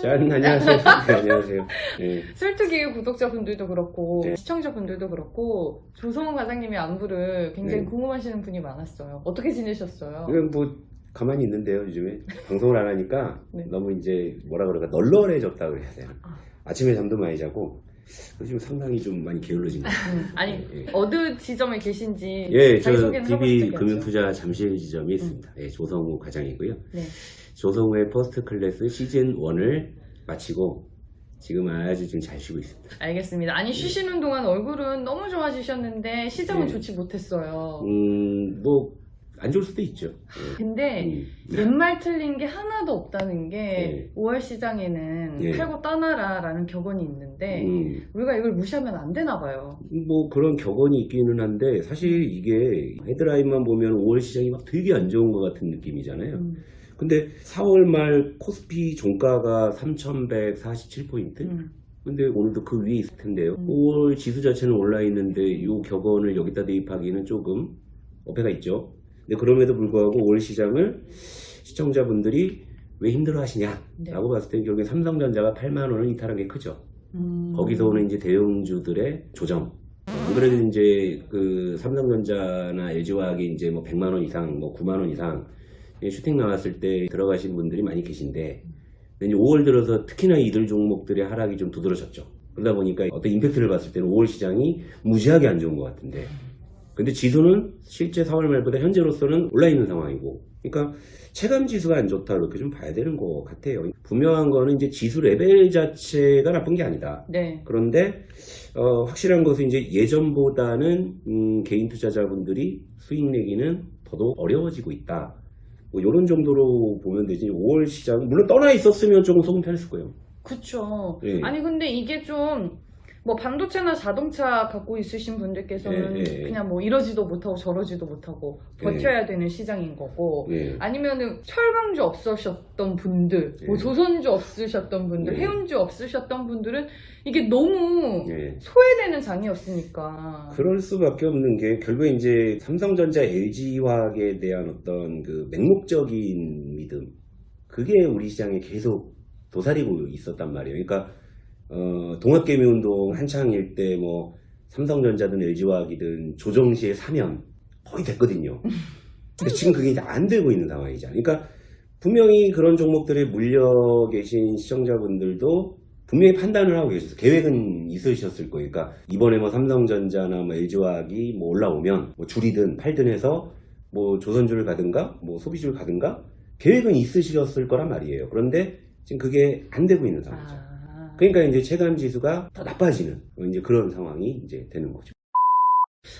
짠, 안녕하세요. 네, 안녕하세요. 네. 설득이 구독자분들도 그렇고 네. 시청자분들도 그렇고 조성훈 과장님의 안부를 굉장히 네. 궁금하시는 분이 많았어요. 어떻게 지내셨어요? 그냥 뭐 가만히 있는데요. 요즘에 방송을 안 하니까 네. 너무 이제 뭐라 그럴까 널널해졌다 그래야 되나. 아. 아침에 잠도 많이 자고 요즘 상당히 좀 많이 게을러진 것 같아요. 아니 예. 어느 지점에 계신지 예, 저 자기소개는 하고 DB 싶겠죠? 금융투자 잠실 지점이 있습니다. 예, 조성우 과장이고요. 네. 조성우의 퍼스트 클래스 시즌 1을 마치고 지금 아주 좀 잘 쉬고 있습니다. 알겠습니다. 아니 쉬시는 동안 얼굴은 너무 좋아지셨는데 시장은 네. 좋지 못했어요. 뭐 안 좋을 수도 있죠. 예. 근데 옛말 틀린 게 하나도 없다는 게 네. 5월 시장에는 네. 팔고 떠나라 라는 격언이 있는데 음, 우리가 이걸 무시하면 안 되나 봐요. 뭐 그런 격언이 있기는 한데 사실 이게 헤드라인만 보면 5월 시장이 막 되게 안 좋은 것 같은 느낌이잖아요. 근데 4월 말 코스피 종가가 3,147포인트? 근데 오늘도 그 위에 있을 텐데요. 5월 지수 자체는 올라 있는데 이 격언을 여기다 대입하기는 조금 어폐가 있죠. 근데 그럼에도 불구하고 5월 시장을 시청자분들이 왜 힘들어 하시냐라고 네. 봤을 때 결국에 삼성전자가 8만 원을 이탈한 게 크죠. 거기서 오는 이제 대형주들의 조정. 안 그래도 이제 그 삼성전자나 LG화학이 이제 뭐 100만 원 이상, 뭐 9만 원 이상 슈팅 나왔을 때 들어가신 분들이 많이 계신데, 근데 이제 5월 들어서 특히나 이들 종목들의 하락이 좀 두드러졌죠. 그러다 보니까 어떤 임팩트를 봤을 때는 5월 시장이 무지하게 안 좋은 것 같은데, 근데 지수는 실제 4월 말보다 현재로서는 올라 있는 상황이고, 그러니까 체감 지수가 안 좋다 이렇게 좀 봐야 되는 것 같아요. 분명한 거는 이제 지수 레벨 자체가 나쁜 게 아니다. 네. 그런데 확실한 것은 이제 예전보다는 개인 투자자분들이 수익 내기는 더더욱 어려워지고 있다. 뭐 이런 정도로 보면 되지. 5월 시장 물론 떠나 있었으면 조금 속은 편했을 거예요. 그쵸. 예. 아니 근데 이게 좀 뭐 반도체나 자동차 갖고 있으신 분들께서는 예. 그냥 뭐 이러지도 못하고 저러지도 못하고 버텨야 되는 시장인 거고, 예. 아니면은 철강주 없으셨던 분들, 뭐 예. 조선주 없으셨던 분들, 예. 해운주 없으셨던 분들은 이게 너무 예. 소외되는 장이었으니까. 그럴 수밖에 없는 게 결국에 이제 삼성전자, LG화학에 대한 어떤 그 맹목적인 믿음, 그게 우리 시장에 계속 도사리고 있었단 말이에요. 그러니까 동학개미운동 한창일 때 뭐 삼성전자든 LG화학이든 조정시에 사면 거의 됐거든요. 근데 지금 그게 이제 안 되고 있는 상황이잖아요. 그러니까 분명히 그런 종목들에 물려 계신 시청자분들도 분명히 판단을 하고 계셨어요. 계획은 있으셨을 거예요. 그러니까 이번에 뭐 삼성전자나 뭐 LG화학이 뭐 올라오면 뭐 줄이든 팔든 해서 뭐 조선주를 가든가 뭐 소비주를 가든가 계획은 있으셨을 거란 말이에요. 그런데 지금 그게 안 되고 있는 상황이죠. 그러니까 이제 체감 지수가 더 나빠지는 이제 그런 상황이 이제 되는 거죠.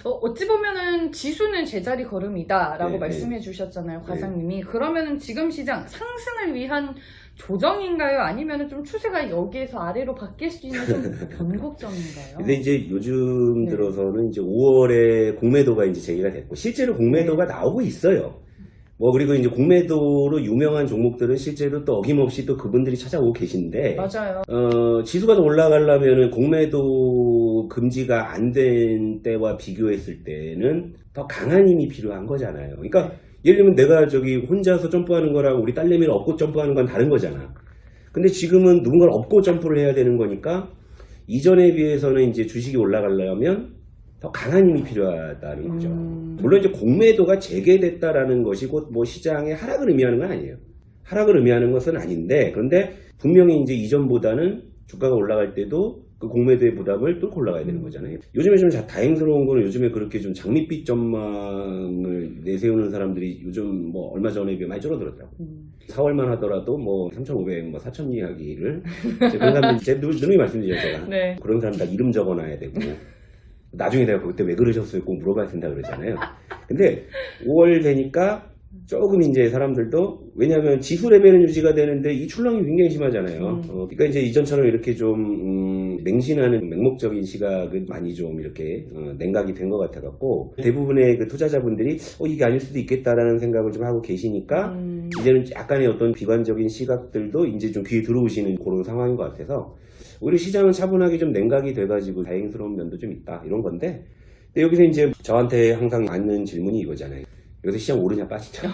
어찌 보면은 지수는 제자리 걸음이다라고 네, 말씀해 주셨잖아요, 과장님이. 그러면은 지금 시장 상승을 위한 조정인가요? 아니면은 좀 추세가 여기에서 아래로 바뀔 수 있는 좀 변곡점인가요? 근데 이제 요즘 네. 들어서는 이제 5월에 공매도가 이제 제기가 됐고 실제로 공매도가 나오고 있어요. 뭐 그리고 이제 공매도로 유명한 종목들은 실제로 또 어김없이 또 그분들이 찾아오고 계신데, 맞아요. 지수가 더 올라가려면은 공매도 금지가 안 된 때와 비교했을 때는 더 강한 힘이 필요한 거잖아요. 그러니까 예를 들면 내가 저기 혼자서 점프하는 거랑 우리 딸내미를 업고 점프하는 건 다른 거잖아. 근데 지금은 누군가를 업고 점프를 해야 되는 거니까 이전에 비해서는 이제 주식이 올라가려면 더 강한 힘이 필요하다는 거죠. 물론 이제 공매도가 재개됐다라는 것이 곧 뭐 시장의 하락을 의미하는 건 아니에요. 하락을 의미하는 것은 아닌데, 그런데 분명히 이제 이전보다는 주가가 올라갈 때도 그 공매도의 부담을 뚫고 올라가야 되는 거잖아요. 요즘에 좀 다행스러운 거는 요즘에 그렇게 좀 장밋빛 전망을 내세우는 사람들이 요즘 뭐 얼마 전에 비해 많이 줄어들었더라고요. 4월만 하더라도 뭐 3,500, 뭐 4,000 이야기를 그런 사람들이 제가 늘 말씀드리죠, 제가. 네. 그런 사람 다 이름 적어놔야 되고 나중에 내가 그때 왜 그러셨어요? 꼭 물어봐야 된다 그러잖아요. 근데 5월 되니까 조금 이제 사람들도, 왜냐하면 지수 레벨은 유지가 되는데 이 출렁이 굉장히 심하잖아요. 그러니까 이제 이전처럼 이렇게 좀 맹신하는 맹목적인 시각은 많이 좀 이렇게 냉각이 된 것 같아갖고 대부분의 그 투자자분들이 이게 아닐 수도 있겠다라는 생각을 좀 하고 계시니까 이제는 약간의 어떤 비관적인 시각들도 이제 좀 귀에 들어오시는 그런 상황인 것 같아서 오히려 시장은 차분하게 좀 냉각이 돼가지고 다행스러운 면도 좀 있다 이런 건데, 근데 여기서 이제 저한테 항상 맞는 질문이 이거잖아요. 여기서 시장 오르냐 빠지냐.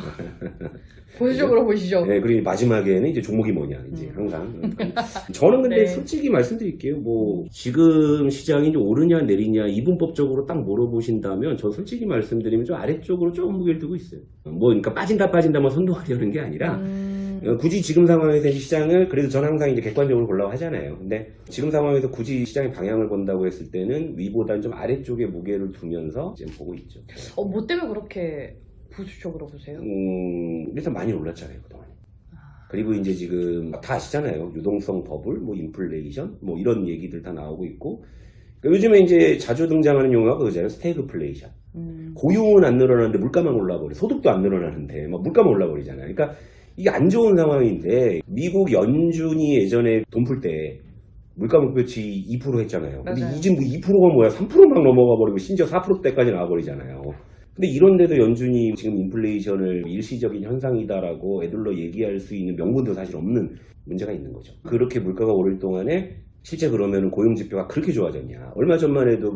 보수적으로 보시죠. 네, 그리고 마지막에는 이제 종목이 뭐냐, 이제 항상. 저는 근데 네. 솔직히 말씀드릴게요. 뭐, 지금 시장이 이제 오르냐 내리냐, 이분법적으로 딱 물어보신다면, 저 솔직히 말씀드리면 좀 아래쪽으로 조금 무게를 두고 있어요. 뭐, 그러니까 빠진다만 선동하려는 게 아니라, 굳이 지금 상황에서 시장을, 그래도 저는 항상 이제 객관적으로 보려고 하잖아요. 근데 지금 상황에서 굳이 시장의 방향을 본다고 했을 때는 위보다는 좀 아래쪽에 무게를 두면서 지금 보고 있죠. 뭐 때문에 그렇게 보수적으로 보세요? 일단 많이 올랐잖아요, 그동안. 그리고 이제 지금 다 아시잖아요. 유동성 버블, 뭐 인플레이션, 뭐 이런 얘기들 다 나오고 있고. 그러니까 요즘에 이제 자주 등장하는 용어가 그거잖아요. 스태그플레이션. 고용은 안 늘어나는데 물가만 올라버려. 소득도 안 늘어나는데 막 물가만 올라버리잖아요. 그러니까 이게 안 좋은 상황인데 미국 연준이 예전에 돈 풀 때 물가 목표치 2% 했잖아요. 근데 맞아요. 이제 뭐 2%가 뭐야? 3%막 넘어가 버리고 심지어 4%대까지 나와버리잖아요. 근데 이런데도 연준이 지금 인플레이션을 일시적인 현상이다라고 애들러 얘기할 수 있는 명분도 사실 없는 문제가 있는 거죠. 그렇게 물가가 오를 동안에 실제 그러면 고용지표가 그렇게 좋아졌냐. 얼마 전만 해도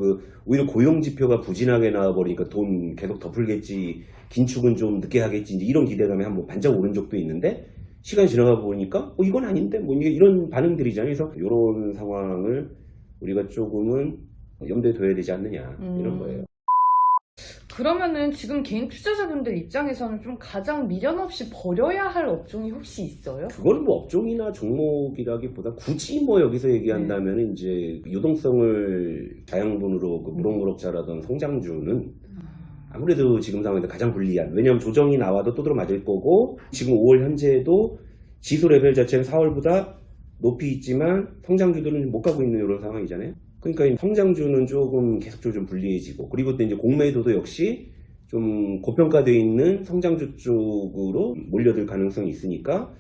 오히려 고용지표가 부진하게 나와버리니까 돈 계속 더 풀겠지, 긴축은 좀 늦게 하겠지, 이제 이런 기대감에 한번 반짝 오른 적도 있는데 시간이 지나가 보니까 이건 아닌데 뭐 이게 이런 반응들이잖아요. 그래서 이런 상황을 우리가 조금은 염두에 둬야 되지 않느냐 이런 거예요. 그러면은 지금 개인 투자자분들 입장에서는 좀 가장 미련 없이 버려야 할 업종이 혹시 있어요? 그건 뭐 업종이나 종목이라기보다 굳이 뭐 여기서 얘기한다면 이제 유동성을 자양분으로 무럭무럭 자라던 성장주는 아무래도 지금 상황에서 가장 불리한, 왜냐하면 조정이 나와도 또 들어맞을 거고 지금 5월 현재도 지수 레벨 자체는 4월보다 높이 있지만 성장주들은 못 가고 있는 이런 상황이잖아요. 그러니까 이 성장주는 조금 계속적으로 좀 불리해지고, 그리고 또 이제 공매도도 역시 좀 고평가되어 있는 성장주 쪽으로 몰려들 가능성이 있으니까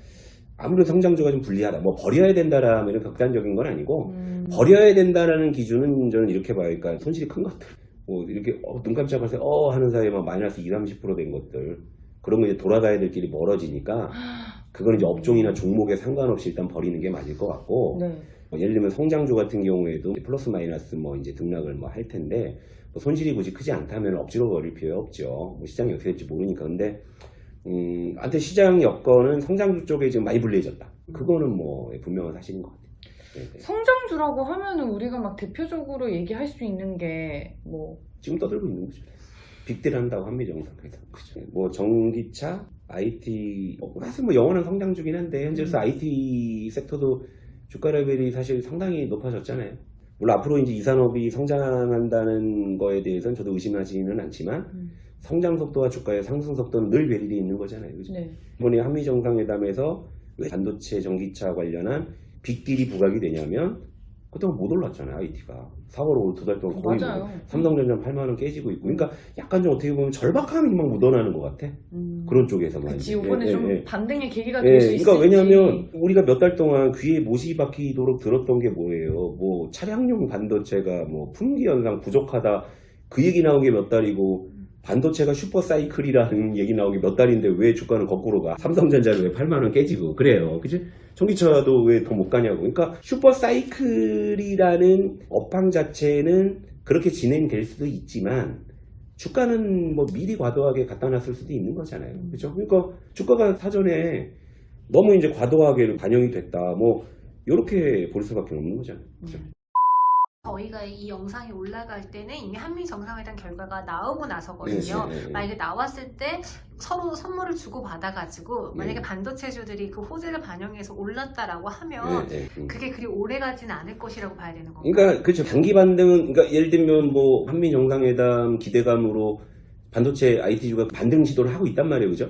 아무래도 성장주가 좀 불리하다. 뭐 버려야 된다라면 극단적인 건 아니고 버려야 된다라는 기준은 저는 이렇게 봐요. 그러니까 손실이 큰 것들. 뭐 이렇게 눈 깜짝할 새 하는 사이에 막 마이너스 20-30%된 것들, 그런 거 이제 돌아가야 될 길이 멀어지니까 그건 이제 업종이나 종목에 상관없이 일단 버리는 게 맞을 것 같고. 네. 뭐 예를 들면 성장주 같은 경우에도 플러스 마이너스 뭐 이제 등락을 뭐 할 텐데 뭐 손실이 굳이 크지 않다면 억지로 버릴 필요 없죠. 뭐 시장이 어떻게 될지 모르니까. 근데 하여튼 시장 여건은 성장주 쪽에 지금 많이 불리해졌다. 그거는 뭐 분명한 사실인 것 같아요. 네. 성장주라고 하면은 우리가 막 대표적으로 얘기할 수 있는 게 뭐 지금 떠들고 있는 거죠. 빅딜 한다고 한미정상에서. 그죠. 뭐 전기차, IT, 사실 뭐 영원한 성장주긴 한데 현재로서 IT 섹터도 주가 레벨이 사실 상당히 높아졌잖아요. 물론 앞으로 이제 이 산업이 성장한다는 거에 대해서는 저도 의심하지는 않지만 성장 속도와 주가의 상승 속도는 늘 괴리되어 있는 거잖아요. 그죠? 네. 이번에 한미 정상회담에서 왜 반도체, 전기차 관련한 빅딜이 부각이 되냐면 그동안 못 올랐잖아요. IT가 4월 2달 동안 거의 맞아요. 뭐 삼성전자 8만 원 깨지고 있고, 그러니까 약간 좀 어떻게 보면 절박함이 막 묻어나는 것 같아. 그런 쪽에서만. 그치, 이제. 이번에 예, 좀 예, 예. 반등의 계기가 될 수 있을지. 그러니까 왜냐하면 우리가 몇 달 동안 귀에 못이 박히도록 들었던 게 뭐예요? 뭐 차량용 반도체가 뭐 품귀 현상 부족하다, 그 얘기 나온 게 몇 달이고, 반도체가 슈퍼 사이클이라는 얘기 나온 게 몇 달인데 왜 주가는 거꾸로 가? 삼성전자는 왜 8만 원 깨지고 그래요, 그지? 전기차도 왜 더 못 가냐고. 그러니까 슈퍼 사이클이라는 업황 자체는 그렇게 진행될 수도 있지만 주가는 뭐 미리 과도하게 갖다 놨을 수도 있는 거잖아요. 그렇죠? 그러니까 주가가 사전에 너무 이제 과도하게 반영이 됐다, 뭐 이렇게 볼 수밖에 없는 거잖아요. 그렇죠? 저희가 이 영상이 올라갈 때는 이미 한미 정상회담 결과가 나오고 나서거든요. 네, 네, 네. 만약에 나왔을 때 서로 선물을 주고 받아가지고 만약에 반도체주들이 그 호재를 반영해서 올랐다라고 하면 그게 그리 오래 가지는 않을 것이라고 봐야 되는 건가요? 그러니까 그렇죠. 단기 반등은, 그러니까 예를 들면 뭐 한미 정상회담 기대감으로 반도체 IT주가 반등 시도를 하고 있단 말이에요, 그죠?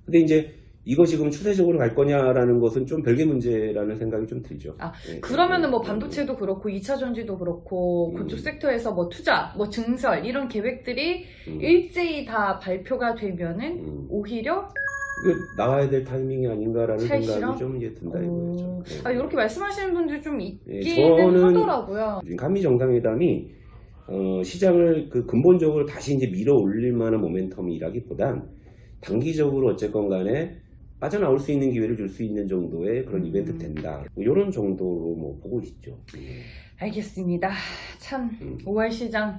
근데 이제 이거 지금 추세적으로 갈 거냐라는 것은 좀 별개 문제라는 생각이 좀 들죠. 그러면은 뭐 반도체도 그렇고 2차 전지도 그렇고 그쪽 섹터에서 뭐 투자, 뭐 증설 이런 계획들이 일제히 다 발표가 되면은 오히려 이거 나와야 될 타이밍이 아닌가라는 차익 생각이 실험? 좀 이제 든다 이거죠. 네. 이렇게 말씀하시는 분들 좀 있기는 저는 하더라고요. 지금 한미 정상회담이 시장을 그 근본적으로 다시 이제 밀어 올릴 만한 모멘텀이라기보단 단기적으로 어쨌건 간에 빠져나올 수 있는 기회를 줄 수 있는 정도의 그런 이벤트 된다, 뭐 이런 정도로 뭐 보고 있죠. 알겠습니다. 참 5월 시장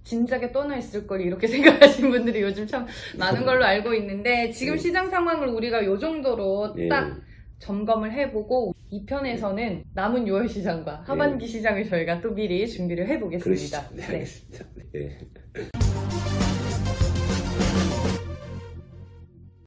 진작에 떠나 있을 걸 이렇게 생각하시는 분들이 요즘 참 많은 걸로 알고 있는데 지금 시장 상황을 우리가 요 정도로 딱 점검을 해보고 2편에서는 남은 6월 시장과 하반기 시장을 저희가 또 미리 준비를 해보겠습니다. 네, 알겠습니다. 네.